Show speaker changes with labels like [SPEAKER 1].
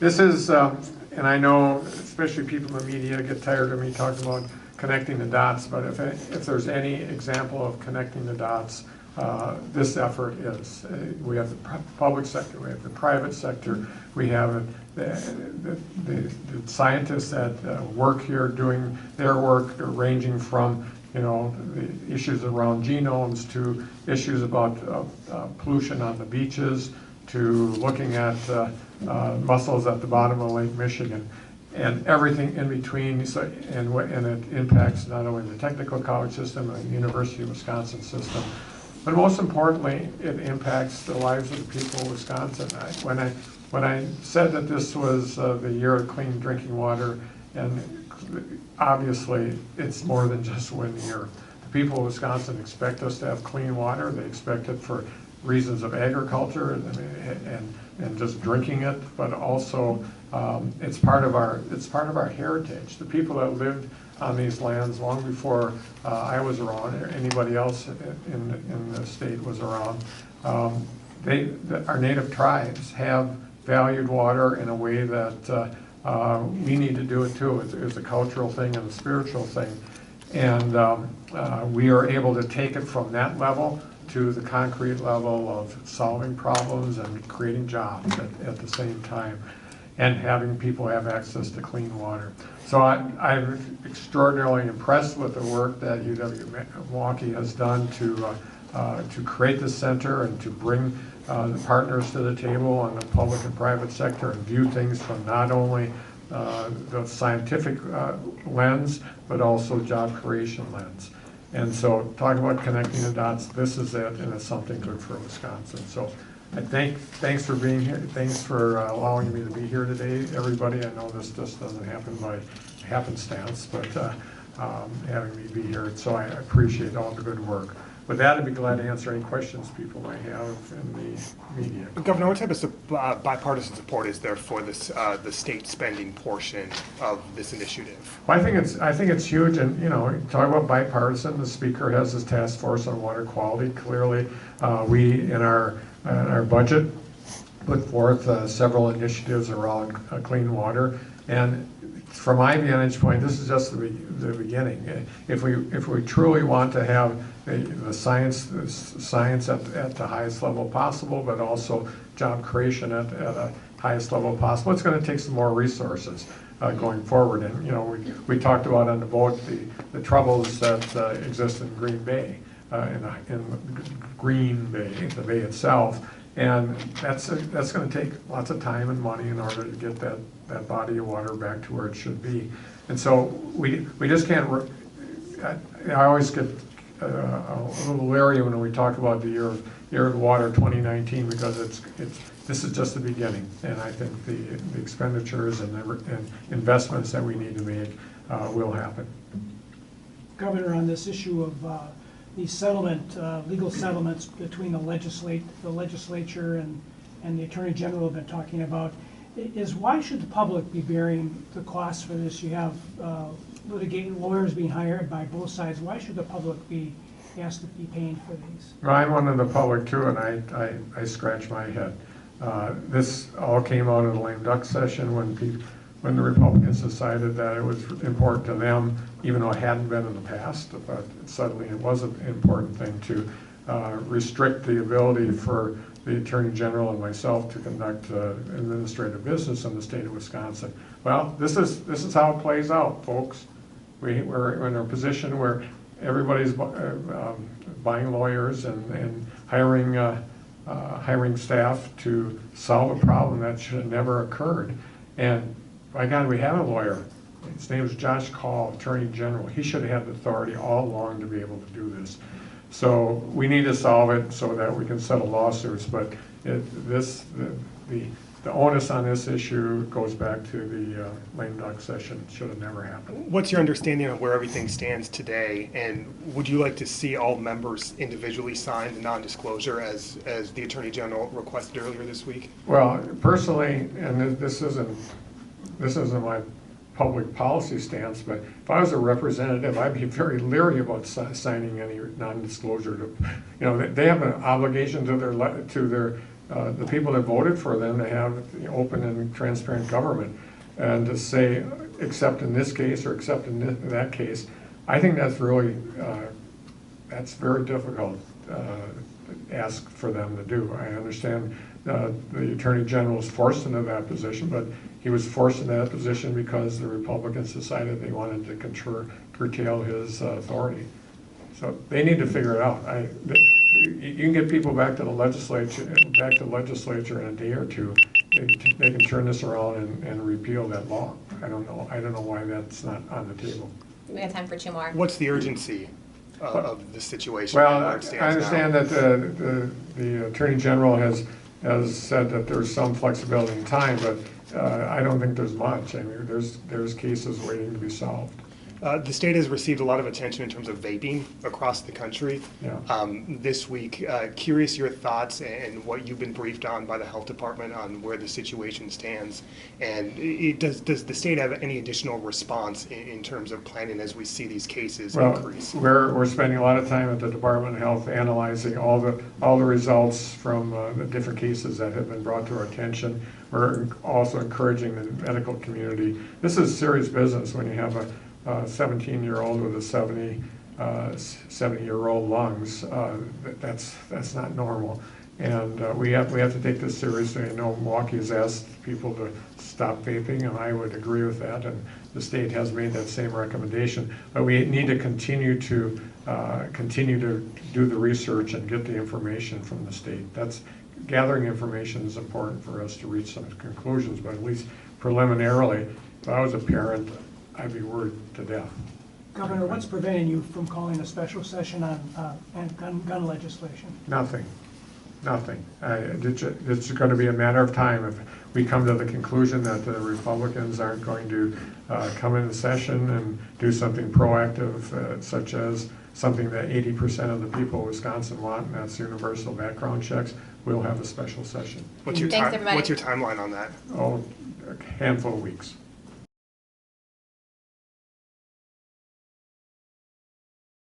[SPEAKER 1] This is, and I know especially people in the media get tired of me talking about connecting the dots, but if there's any example of connecting the dots, this effort is. We have the public sector, we have the private sector, we have the scientists that work here doing their work, ranging from the issues around genomes to issues about pollution on the beaches to looking at mussels at the bottom of Lake Michigan and everything in between. So, and it impacts not only the technical college system, the University of Wisconsin system, but most importantly, it impacts the lives of the people of Wisconsin. When I said that this was the year of clean drinking water, and obviously it's more than just 1 year. The people of Wisconsin expect us to have clean water. They expect it for reasons of agriculture and just drinking it, but also it's part of our heritage. The people that lived on these lands long before I was around, or anybody else in the state was around, our native tribes have valued water in a way that we need to do it too. It's a cultural thing and a spiritual thing. And we are able to take it from that level to the concrete level of solving problems and creating jobs at the same time, and having people have access to clean water. So I'm extraordinarily impressed with the work that UW-Milwaukee has done to create this center and to bring the partners to the table on the public and private sector and view things from not only the scientific lens, but also job creation lens. And so talking about connecting the dots, this is it, and it's something good for Wisconsin. So thanks for being here. Thanks for allowing me to be here today, everybody. I know this just doesn't happen by happenstance, but having me be here. So I appreciate all the good work. With that, I'd be glad to answer any questions people might have in the media.
[SPEAKER 2] Governor, what type of bipartisan support is there for this, the state spending portion of this initiative?
[SPEAKER 1] Well, I think it's huge, and talk about bipartisan. The Speaker has his task force on water quality. Clearly, we in our budget put forth several initiatives around clean water, and from my vantage point, this is just the beginning. If we truly want to have the science at the highest level possible, but also job creation at the highest level possible, it's going to take some more resources going forward. And we talked about on the vote the troubles that exist in Green Bay, in Green Bay, the bay itself. And that's going to take lots of time and money in order to get that body of water back to where it should be. And so we just can't. I always get a little leery when we talk about the year of water 2019, because this is just the beginning. And I think the expenditures and investments that we need to make will happen.
[SPEAKER 3] Governor, on this issue of the legal settlements between the legislature and the Attorney General have been talking about, is why should the public be bearing the costs for this? You have litigating lawyers being hired by both sides. Why should the public be asked to be paying for these?
[SPEAKER 1] Well, I'm one of the public too, and I scratch my head. This all came out of the lame duck session when the Republicans decided that it was important to them, even though it hadn't been in the past, but suddenly it was an important thing to restrict the ability for the Attorney General and myself to conduct administrative business in the state of Wisconsin. Well, this is how it plays out, folks. We're in a position where everybody's buying lawyers and hiring staff to solve a problem that should have never occurred. And by God, we have a lawyer. His name is Josh Call, Attorney General. He should have had the authority all along to be able to do this. So we need to solve it so that we can settle lawsuits. But the onus on this issue goes back to the lame duck session. It should have never happened.
[SPEAKER 2] What's your understanding of where everything stands today? And would you like to see all members individually sign the non-disclosure as the Attorney General requested earlier this week?
[SPEAKER 1] Well, personally, and this isn't my public policy stance, but if I was a representative, I'd be very leery about signing any non-disclosure. They have an obligation to the people that voted for them to have open and transparent government. And to say, except in this case or except in that case, I think that's really, that's very difficult ask for them to do. I understand the Attorney General was forced into that position, but he was forced into that position because the Republicans decided they wanted to curtail his authority. So they need to figure it out. You can get people back to the legislature in a day or two. They can turn this around and repeal that law. I don't know why that's not on the table.
[SPEAKER 4] We have time for 2 more.
[SPEAKER 2] What's the urgency of the situation?
[SPEAKER 1] Well,
[SPEAKER 2] where
[SPEAKER 1] I
[SPEAKER 2] it stands
[SPEAKER 1] understand
[SPEAKER 2] now?
[SPEAKER 1] that the Attorney General has said that there's some flexibility in time, but I don't think there's much. I mean, there's cases waiting to be solved.
[SPEAKER 2] The state has received a lot of attention in terms of vaping across the country
[SPEAKER 1] Yeah.
[SPEAKER 2] this week. Curious your thoughts and what you've been briefed on by the health department on where the situation stands. And does the state have any additional response in terms of planning as we see these cases increase?
[SPEAKER 1] We're spending a lot of time at the Department of Health analyzing all the results from the different cases that have been brought to our attention. We're also encouraging the medical community. This is serious business when you have a 17-year-old with a 70-year-old lungs. That's not normal, and we have to take this seriously. I know Milwaukee has asked people to stop vaping, and I would agree with that. And the state has made that same recommendation. But we need to continue to do the research and get the information from the state. Gathering information is important for us to reach some conclusions. But at least preliminarily, if I was a parent, I'd be worried to death.
[SPEAKER 3] Governor, what's preventing you from calling a special session on gun legislation?
[SPEAKER 1] Nothing. It's going to be a matter of time. If we come to the conclusion that the Republicans aren't going to come into session and do something proactive, such as something that 80% of the people of Wisconsin want, and that's universal background checks, we'll have a special session.
[SPEAKER 2] What's your
[SPEAKER 4] Thanks, everybody.
[SPEAKER 2] What's your timeline on that?
[SPEAKER 1] Oh, a handful of weeks.